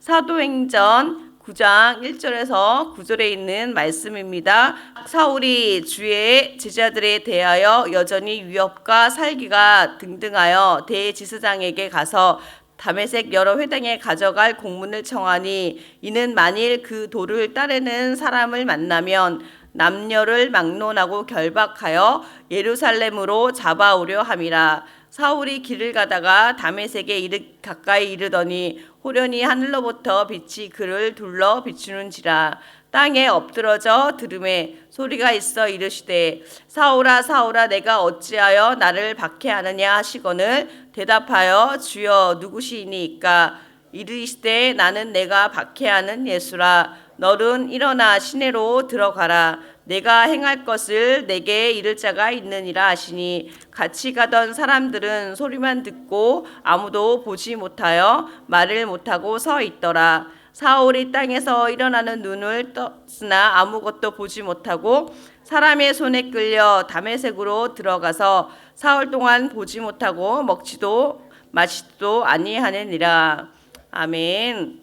사도행전 9장 1절에서 9절에 있는 말씀입니다. 사울이 주의 제자들에 대하여 여전히 위협과 살기가 등등하여 대지사장에게 가서 다메섹 여러 회당에 가져갈 공문을 청하니, 이는 만일 그 도를 따르는 사람을 만나면 남녀를 막론하고 결박하여 예루살렘으로 잡아오려 함이라. 사울이 길을 가다가 다메섹에 가까이 이르더니 호련히 하늘로부터 빛이 그를 둘러 비추는지라. 땅에 엎드러져 들음에 소리가 있어 이르시되, 사울아 사울아 내가 어찌하여 나를 박해하느냐 하시거늘 대답하여, 주여 누구시니까? 이르시되, 나는 내가 박해하는 예수라. 너는 일어나 시내로 들어가라. 내가 행할 것을 내게 이를 자가 있느니라 하시니, 같이 가던 사람들은 소리만 듣고 아무도 보지 못하여 말을 못하고 서 있더라. 사울이 땅에서 일어나는 눈을 떴으나 아무것도 보지 못하고 사람의 손에 끌려 다메섹으로 들어가서 사흘 동안 보지 못하고 먹지도 마시지도 아니하느니라. 아멘.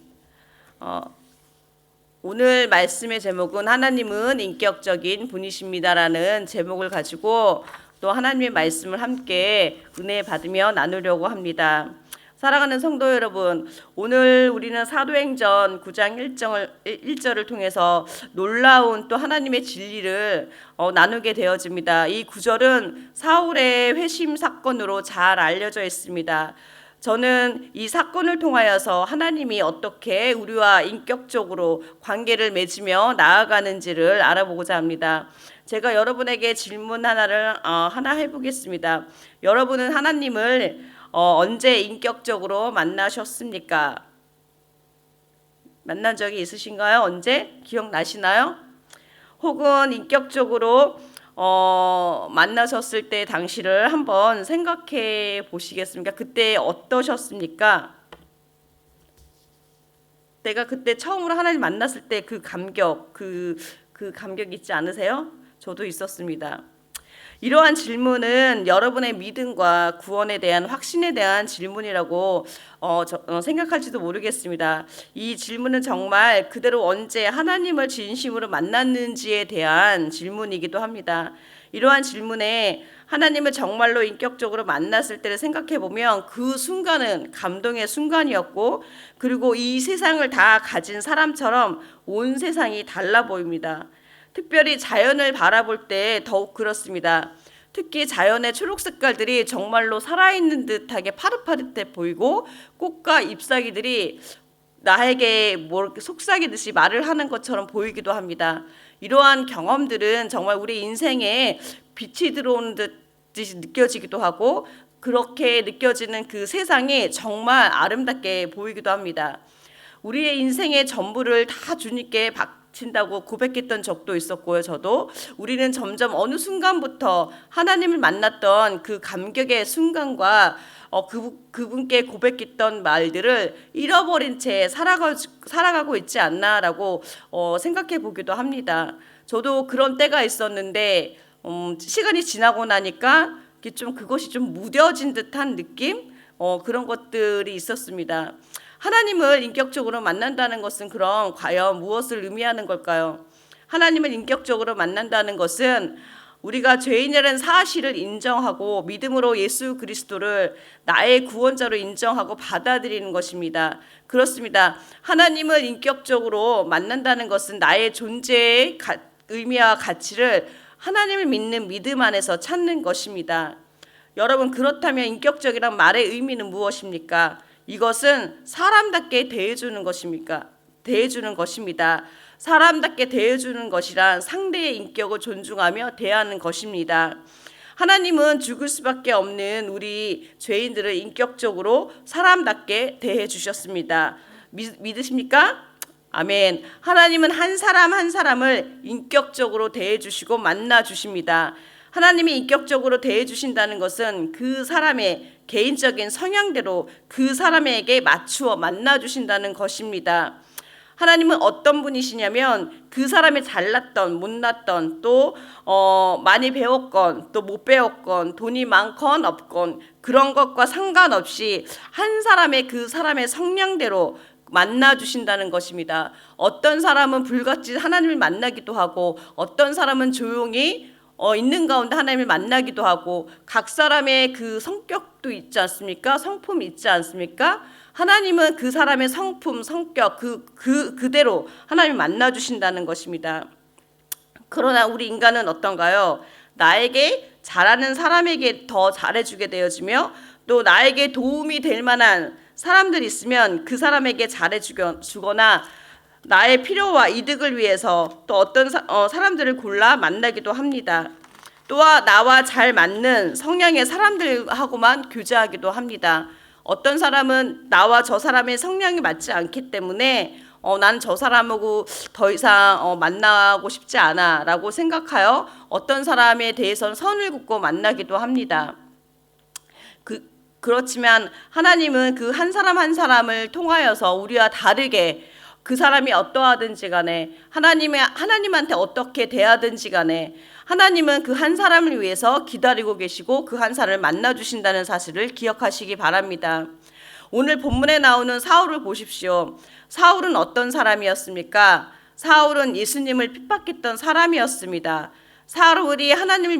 오늘 말씀의 제목은 하나님은 인격적인 분이십니다라는 제목을 가지고 또 하나님의 말씀을 함께 은혜 받으며 나누려고 합니다. 사랑하는 성도 여러분, 오늘 우리는 사도행전 9장 1절을 통해서 놀라운 또 하나님의 진리를 나누게 되어집니다. 이 구절은 사울의 회심 사건으로 잘 알려져 있습니다. 저는 이 사건을 통하여서 하나님이 어떻게 우리와 인격적으로 관계를 맺으며 나아가는지를 알아보고자 합니다. 제가 여러분에게 질문 하나 해보겠습니다. 여러분은 하나님을 언제 인격적으로 만나셨습니까? 만난 적이 있으신가요? 언제? 기억나시나요? 혹은 인격적으로 만나셨을 때 당시를 한번 생각해 보시겠습니까? 그때 어떠셨습니까? 내가 그때 처음으로 하나님 만났을 때 그 감격, 그 감격 있지 않으세요? 저도 있었습니다. 이러한 질문은 여러분의 믿음과 구원에 대한 확신에 대한 질문이라고 생각할지도 모르겠습니다. 이 질문은 정말 그대로 언제 하나님을 진심으로 만났는지에 대한 질문이기도 합니다. 이러한 질문에 하나님을 정말로 인격적으로 만났을 때를 생각해 보면 그 순간은 감동의 순간이었고, 그리고 이 세상을 다 가진 사람처럼 온 세상이 달라 보입니다. 특별히 자연을 바라볼 때 더욱 그렇습니다. 특히 자연의 초록 색깔들이 정말로 살아있는 듯하게 파릇파릇해 보이고, 꽃과 잎사귀들이 나에게 속삭이듯이 말을 하는 것처럼 보이기도 합니다. 이러한 경험들은 정말 우리 인생에 빛이 들어오는 듯이 느껴지기도 하고, 그렇게 느껴지는 그 세상이 정말 아름답게 보이기도 합니다. 우리의 인생의 전부를 다 주님께 바친다고 고백했던 적도 있었고요. 저도 우리는 점점 어느 순간부터 하나님을 만났던 그 감격의 순간과 그분께 고백했던 말들을 잃어버린 채 살아가고 있지 않나라고 생각해 보기도 합니다. 저도 그런 때가 있었는데 시간이 지나고 나니까 그것이 좀 무뎌진 듯한 느낌? 그런 것들이 있었습니다. 하나님을 인격적으로 만난다는 것은 그럼 과연 무엇을 의미하는 걸까요? 하나님을 인격적으로 만난다는 것은 우리가 죄인이라는 사실을 인정하고 믿음으로 예수 그리스도를 나의 구원자로 인정하고 받아들이는 것입니다. 그렇습니다. 하나님을 인격적으로 만난다는 것은 나의 존재의 의미와 가치를 하나님을 믿는 믿음 안에서 찾는 것입니다. 여러분, 그렇다면 인격적이란 말의 의미는 무엇입니까? 이것은 사람답게 대해주는 것입니다. 사람답게 대해주는 것이란 상대의 인격을 존중하며 대하는 것입니다. 하나님은 죽을 수밖에 없는 우리 죄인들을 인격적으로 사람답게 대해 주셨습니다. 믿으십니까? 아멘. 하나님은 한 사람 한 사람을 인격적으로 대해 주시고 만나 주십니다. 하나님이 인격적으로 대해 주신다는 것은 그 사람의 개인적인 성향대로 그 사람에게 맞추어 만나 주신다는 것입니다. 하나님은 어떤 분이시냐면 그 사람의 잘났던 못났던 또 많이 배웠건 또 못 배웠건 돈이 많건 없건 그런 것과 상관없이 한 사람의 그 사람의 성향대로 만나 주신다는 것입니다. 어떤 사람은 불같이 하나님을 만나기도 하고 어떤 사람은 조용히 있는 가운데 하나님을 만나기도 하고 각 사람의 그 성격도 있지 않습니까? 성품이 있지 않습니까? 하나님은 그 사람의 성품, 성격 그대로 하나님을 만나 주신다는 것입니다. 그러나 우리 인간은 어떤가요? 나에게 잘하는 사람에게 더 잘해주게 되어지며 또 나에게 도움이 될 만한 사람들이 있으면 그 사람에게 잘해주거나 나의 필요와 이득을 위해서 또 어떤 사람들을 골라 만나기도 합니다. 또한 나와 잘 맞는 성향의 사람들하고만 교제하기도 합니다. 어떤 사람은 나와 저 사람의 성향이 맞지 않기 때문에 나는 저 사람하고 더 이상 만나고 싶지 않아 라고 생각하여 어떤 사람에 대해서는 선을 긋고 만나기도 합니다. 그렇지만 하나님은 그 한 사람 한 사람을 통하여서 우리와 다르게 그 사람이 어떠하든지 간에 하나님한테 어떻게 대하든지 간에 하나님은 그 한 사람을 위해서 기다리고 계시고 그 한 사람을 만나 주신다는 사실을 기억하시기 바랍니다. 오늘 본문에 나오는 사울을 보십시오. 사울은 어떤 사람이었습니까? 사울은 예수님을 핍박했던 사람이었습니다. 사울이 하나님을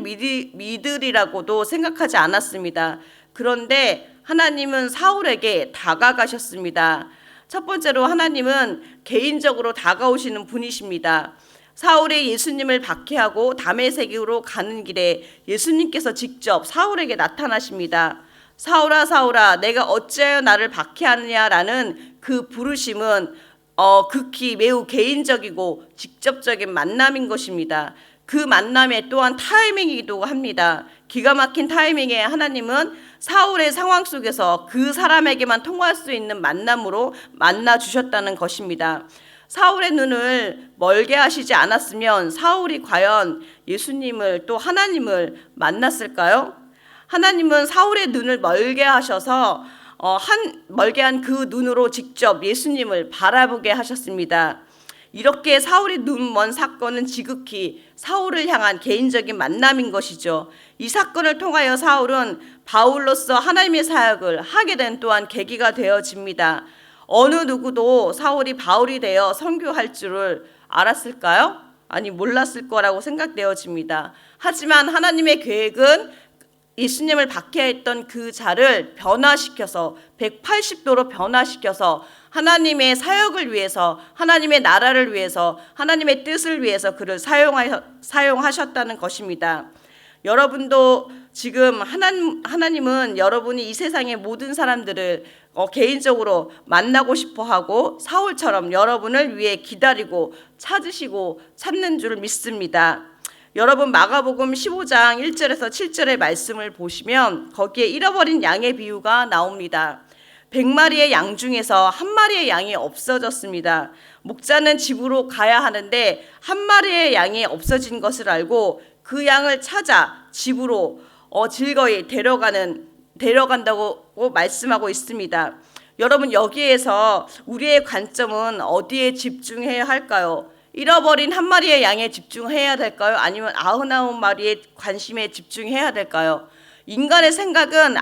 믿으리라고도 생각하지 않았습니다. 그런데 하나님은 사울에게 다가가셨습니다. 첫 번째로 하나님은 개인적으로 다가오시는 분이십니다. 사울이 예수님을 박해하고 다메섹으로 가는 길에 예수님께서 직접 사울에게 나타나십니다. 사울아 사울아 내가 어찌하여 나를 박해하느냐라는 그 부르심은 극히 매우 개인적이고 직접적인 만남인 것입니다. 그 만남에 또한 타이밍이기도 합니다. 기가 막힌 타이밍에 하나님은 사울의 상황 속에서 그 사람에게만 통할 수 있는 만남으로 만나 주셨다는 것입니다. 사울의 눈을 멀게 하시지 않았으면 사울이 과연 예수님을 또 하나님을 만났을까요? 하나님은 사울의 눈을 멀게 하셔서 멀게 한 그 눈으로 직접 예수님을 바라보게 하셨습니다. 이렇게 사울의 눈 먼 사건은 지극히 사울을 향한 개인적인 만남인 것이죠. 이 사건을 통하여 사울은 바울로서 하나님의 사역을 하게 된 또한 계기가 되어집니다. 어느 누구도 사울이 바울이 되어 선교할 줄을 알았을까요? 아니 몰랐을 거라고 생각되어집니다. 하지만 하나님의 계획은 예수님을 박해했던 그 자를 변화시켜서 180도로 변화시켜서 하나님의 사역을 위해서 하나님의 나라를 위해서 하나님의 뜻을 위해서 그를 사용하셨다는 것입니다. 여러분도 지금 하나님은 여러분이 이 세상의 모든 사람들을 개인적으로 만나고 싶어하고 사울처럼 여러분을 위해 기다리고 찾으시고 찾는 줄 믿습니다. 여러분 마가복음 15장 1절에서 7절의 말씀을 보시면 거기에 잃어버린 양의 비유가 나옵니다. 100마리의 양 중에서 한 마리의 양이 없어졌습니다. 목자는 집으로 가야 하는데 한 마리의 양이 없어진 것을 알고 그 양을 찾아 집으로 즐거이 데려간다고 말씀하고 있습니다. 여러분 여기에서 우리의 관점은 어디에 집중해야 할까요? 잃어버린 한 마리의 양에 집중해야 될까요? 아니면 99마리의 관심에 집중해야 될까요? 인간의 생각은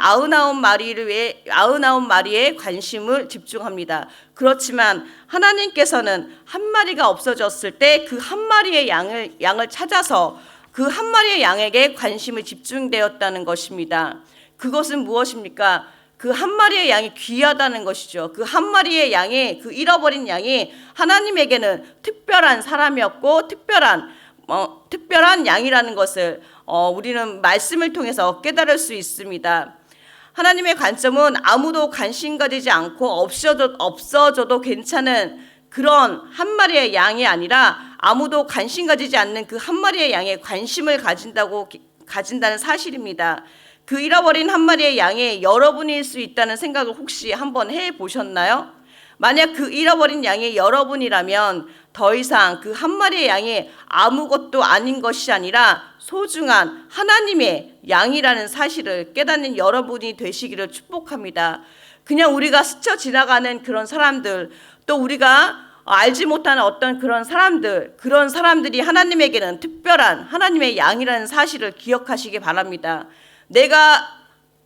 99마리에 관심을 집중합니다. 그렇지만 하나님께서는 한 마리가 없어졌을 때 그 한 마리의 양을 찾아서 그 한 마리의 양에게 관심을 집중되었다는 것입니다. 그것은 무엇입니까? 그 한 마리의 양이 귀하다는 것이죠. 그 한 마리의 양이, 그 잃어버린 양이 하나님에게는 특별한 사람이었고 특별한 양이라는 것을 우리는 말씀을 통해서 깨달을 수 있습니다. 하나님의 관점은 아무도 관심 가지지 않고 없어져도 괜찮은 그런 한 마리의 양이 아니라 아무도 관심 가지지 않는 그 한 마리의 양에 관심을 가진다는 사실입니다. 그 잃어버린 한 마리의 양이 여러분일 수 있다는 생각을 혹시 한번 해보셨나요? 만약 그 잃어버린 양이 여러분이라면 더 이상 그 한 마리의 양이 아무것도 아닌 것이 아니라 소중한 하나님의 양이라는 사실을 깨닫는 여러분이 되시기를 축복합니다. 그냥 우리가 스쳐 지나가는 그런 사람들, 또 우리가 알지 못하는 어떤 그런 사람들이 하나님에게는 특별한 하나님의 양이라는 사실을 기억하시기 바랍니다.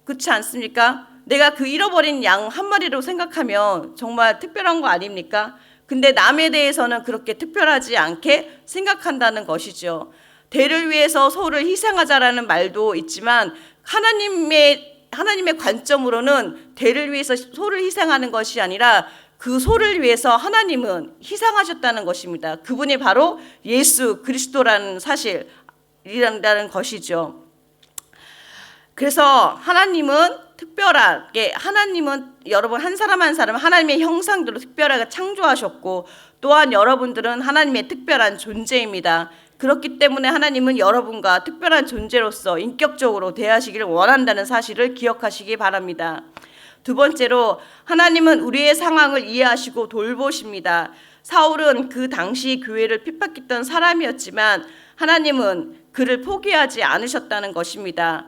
그렇지 않습니까? 내가 그 잃어버린 양 한 마리로 생각하면 정말 특별한 거 아닙니까? 근데 남에 대해서는 그렇게 특별하지 않게 생각한다는 것이죠. 대를 위해서 소를 희생하자라는 말도 있지만 하나님의 관점으로는 대를 위해서 소를 희생하는 것이 아니라 그 소를 위해서 하나님은 희생하셨다는 것입니다. 그분이 바로 예수 그리스도라는 사실이라는 것이죠. 그래서 하나님은 특별하게, 하나님은 여러분 한 사람 한 사람 하나님의 형상대로 특별하게 창조하셨고, 또한 여러분들은 하나님의 특별한 존재입니다. 그렇기 때문에 하나님은 여러분과 특별한 존재로서 인격적으로 대하시기를 원한다는 사실을 기억하시기 바랍니다. 두 번째로, 하나님은 우리의 상황을 이해하시고 돌보십니다. 사울은 그 당시 교회를 핍박했던 사람이었지만 하나님은 그를 포기하지 않으셨다는 것입니다.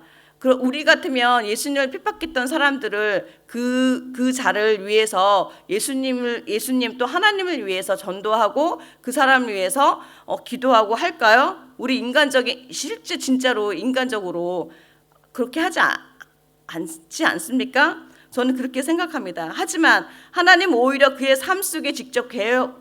우리 같으면 예수님을 핍박했던 사람들을 그 자를 위해서 예수님 또 하나님을 위해서 전도하고 그 사람을 위해서 기도하고 할까요? 우리 실제 진짜로 인간적으로 그렇게 하지 않지 않습니까? 저는 그렇게 생각합니다. 하지만 하나님 오히려 그의 삶 속에 직접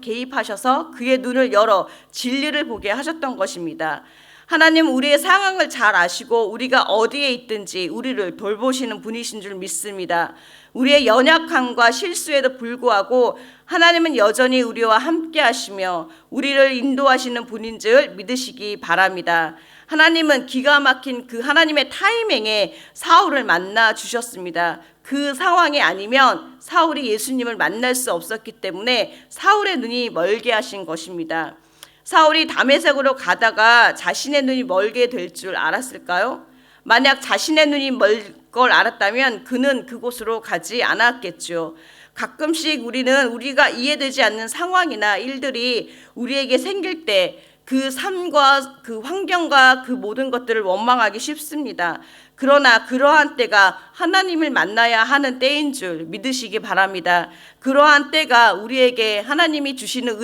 개입하셔서 그의 눈을 열어 진리를 보게 하셨던 것입니다. 하나님 우리의 상황을 잘 아시고 우리가 어디에 있든지 우리를 돌보시는 분이신 줄 믿습니다. 우리의 연약함과 실수에도 불구하고 하나님은 여전히 우리와 함께 하시며 우리를 인도하시는 분인 줄 믿으시기 바랍니다. 하나님은 기가 막힌 그 하나님의 타이밍에 사울을 만나 주셨습니다. 그 상황이 아니면 사울이 예수님을 만날 수 없었기 때문에 사울의 눈이 멀게 하신 것입니다. 사울이 다메섹으로 가다가 자신의 눈이 멀게 될 줄 알았을까요? 만약 자신의 눈이 멀 걸 알았다면 그는 그곳으로 가지 않았겠죠. 가끔씩 우리가 이해되지 않는 상황이나 일들이 우리에게 생길 때 그 삶과 그 환경과 그 모든 것들을 원망하기 쉽습니다. 그러나 그러한 때가 하나님을 만나야 하는 때인 줄 믿으시기 바랍니다. 그러한 때가 우리에게 하나님이 주시는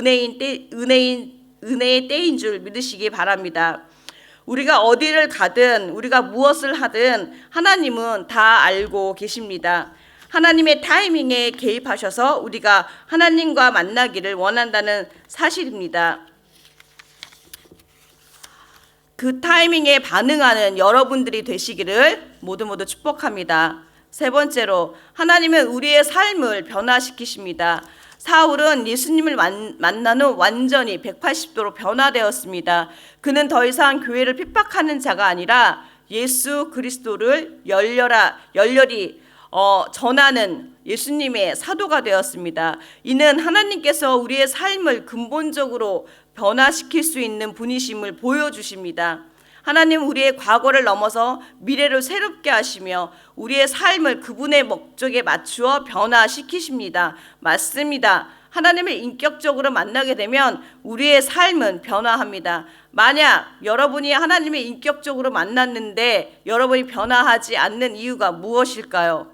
은혜의 때인 줄 믿으시기 바랍니다. 우리가 어디를 가든 우리가 무엇을 하든 하나님은 다 알고 계십니다. 하나님의 타이밍에 개입하셔서 우리가 하나님과 만나기를 원한다는 사실입니다. 그 타이밍에 반응하는 여러분들이 되시기를 모두 축복합니다. 세 번째로, 하나님은 우리의 삶을 변화시키십니다. 사울은 예수님을 만난 후 완전히 180도로 변화되었습니다. 그는 더 이상 교회를 핍박하는 자가 아니라 예수 그리스도를 열렬히 전하는 예수님의 사도가 되었습니다. 이는 하나님께서 우리의 삶을 근본적으로 변화시킬 수 있는 분이심을 보여주십니다. 하나님 우리의 과거를 넘어서 미래를 새롭게 하시며 우리의 삶을 그분의 목적에 맞추어 변화시키십니다. 맞습니다. 하나님을 인격적으로 만나게 되면 우리의 삶은 변화합니다. 만약 여러분이 하나님을 인격적으로 만났는데 여러분이 변화하지 않는 이유가 무엇일까요?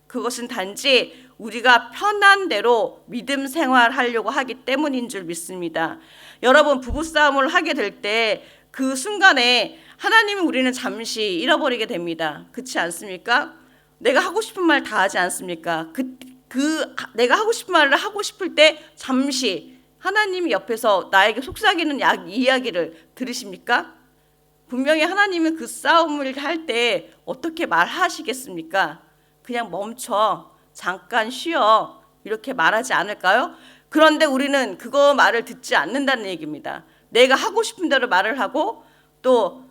그것은 단지 우리가 편한 대로 믿음 생활하려고 하기 때문인 줄 믿습니다. 여러분 부부싸움을 하게 될 때 그 순간에 하나님을 우리는 잠시 잃어버리게 됩니다. 그렇지 않습니까? 내가 하고 싶은 말 다 하지 않습니까? 내가 하고 싶은 말을 하고 싶을 때 잠시 하나님이 옆에서 나에게 속삭이는 이야기를 들으십니까? 분명히 하나님은 그 싸움을 할 때 어떻게 말하시겠습니까? 그냥 멈춰, 잠깐 쉬어, 이렇게 말하지 않을까요? 그런데 우리는 그거 말을 듣지 않는다는 얘기입니다. 내가 하고 싶은 대로 말을 하고 또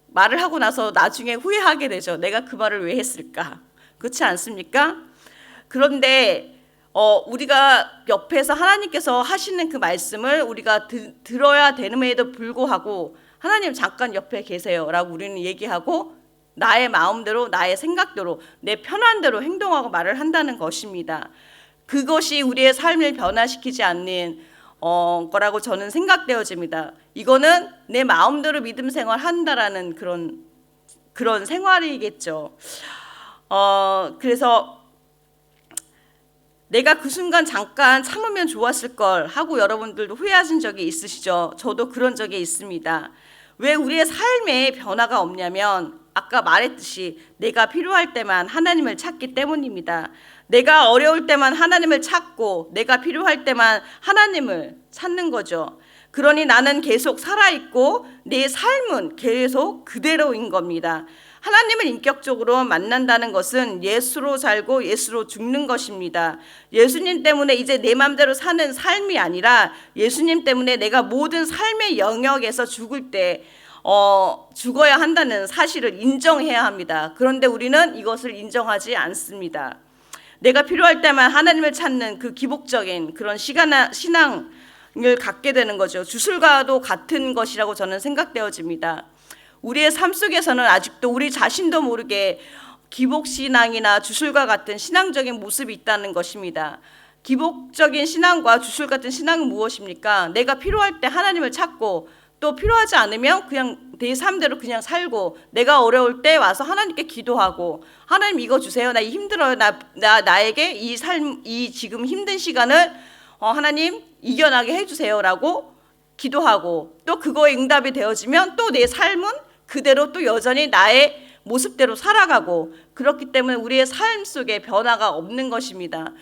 말을 하고 나서 나중에 후회하게 되죠. 내가 그 말을 왜 했을까? 그렇지 않습니까? 그런데 우리가 옆에서 하나님께서 하시는 그 말씀을 우리가 들어야 되는에도 불구하고 하나님 잠깐 옆에 계세요라고 우리는 얘기하고 나의 마음대로 나의 생각대로 내 편한 대로 행동하고 말을 한다는 것입니다. 그것이 우리의 삶을 변화시키지 않는 거라고 저는 생각되어집니다. 이거는 내 마음대로 믿음 생활한다라는 그런 생활이겠죠. 그래서 내가 그 순간 잠깐 참으면 좋았을 걸 하고 여러분들도 후회하신 적이 있으시죠? 저도 그런 적이 있습니다. 왜 우리의 삶에 변화가 없냐면 아까 말했듯이 내가 필요할 때만 하나님을 찾기 때문입니다. 내가 어려울 때만 하나님을 찾고 내가 필요할 때만 하나님을 찾는 거죠. 그러니 나는 계속 살아있고 내 삶은 계속 그대로인 겁니다. 하나님을 인격적으로 만난다는 것은 예수로 살고 예수로 죽는 것입니다. 예수님 때문에 이제 내 맘대로 사는 삶이 아니라 예수님 때문에 내가 모든 삶의 영역에서 죽을 때 죽어야 한다는 사실을 인정해야 합니다. 그런데 우리는 이것을 인정하지 않습니다. 내가 필요할 때만 하나님을 찾는 그 기복적인 그런 신앙을 갖게 되는 거죠. 주술과도 같은 것이라고 저는 생각되어집니다. 우리의 삶 속에서는 아직도 우리 자신도 모르게 기복신앙이나 주술과 같은 신앙적인 모습이 있다는 것입니다. 기복적인 신앙과 주술 같은 신앙은 무엇입니까? 내가 필요할 때 하나님을 찾고 또 필요하지 않으면 그냥 내 삶대로 그냥 살고 내가 어려울 때 와서 하나님께 기도하고 하나님 이거 주세요. 나 힘들어요. 나에게 이 지금 힘든 시간을 하나님 이겨나게 해주세요라고 기도하고 또 그거에 응답이 되어지면 또 내 삶은 그대로 또 여전히 나의 모습대로 살아가고 그렇기 때문에 우리의 삶 속에 변화가 없는 것입니다.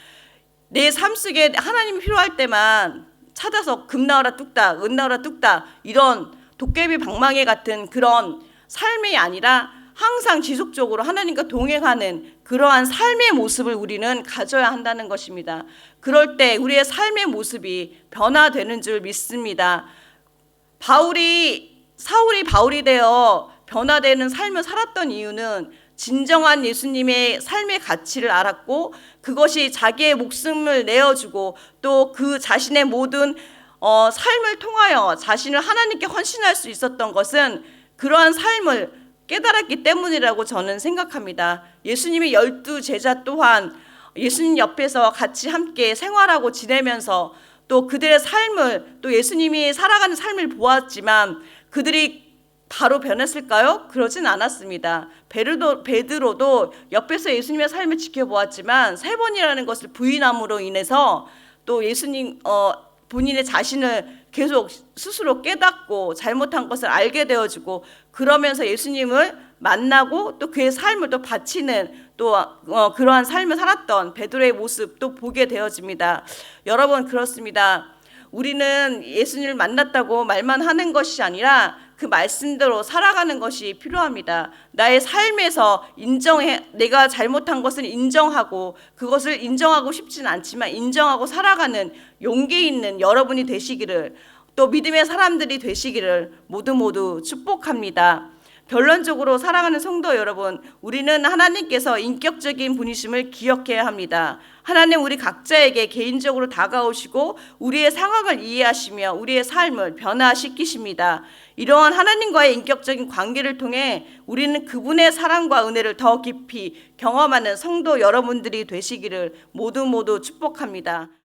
내 삶 속에 하나님이 필요할 때만 찾아서 금 나와라 뚝딱 은 나와라 뚝딱 이런 도깨비 방망이 같은 그런 삶이 아니라 항상 지속적으로 하나님과 동행하는 그러한 삶의 모습을 우리는 가져야 한다는 것입니다. 그럴 때 우리의 삶의 모습이 변화되는 줄 믿습니다. 사울이 바울이 되어 변화되는 삶을 살았던 이유는 진정한 예수님의 삶의 가치를 알았고 그것이 자기의 목숨을 내어주고 또 그 자신의 모든 삶을 통하여 자신을 하나님께 헌신할 수 있었던 것은 그러한 삶을 깨달았기 때문이라고 저는 생각합니다. 예수님의 12 제자 또한 예수님 옆에서 같이 함께 생활하고 지내면서 또 그들의 삶을 또 예수님이 살아가는 삶을 보았지만 그들이 바로 변했을까요? 그러진 않았습니다. 베드로도 옆에서 예수님의 삶을 지켜보았지만 3번이라는 것을 부인함으로 인해서 또 예수님 본인의 자신을 계속 스스로 깨닫고 잘못한 것을 알게 되어지고 그러면서 예수님을 만나고 또 그의 삶을 또 바치는 또 그러한 삶을 살았던 베드로의 모습도 보게 되어집니다. 여러분 그렇습니다. 우리는 예수님을 만났다고 말만 하는 것이 아니라 그 말씀대로 살아가는 것이 필요합니다. 나의 삶에서 내가 잘못한 것을 인정하고 그것을 인정하고 싶지는 않지만 인정하고 살아가는 용기 있는 여러분이 되시기를 또 믿음의 사람들이 되시기를 모두 축복합니다. 결론적으로 살아가는 성도 여러분, 우리는 하나님께서 인격적인 분이심을 기억해야 합니다. 하나님 우리 각자에게 개인적으로 다가오시고 우리의 상황을 이해하시며 우리의 삶을 변화시키십니다. 이러한 하나님과의 인격적인 관계를 통해 우리는 그분의 사랑과 은혜를 더 깊이 경험하는 성도 여러분들이 되시기를 모두 축복합니다.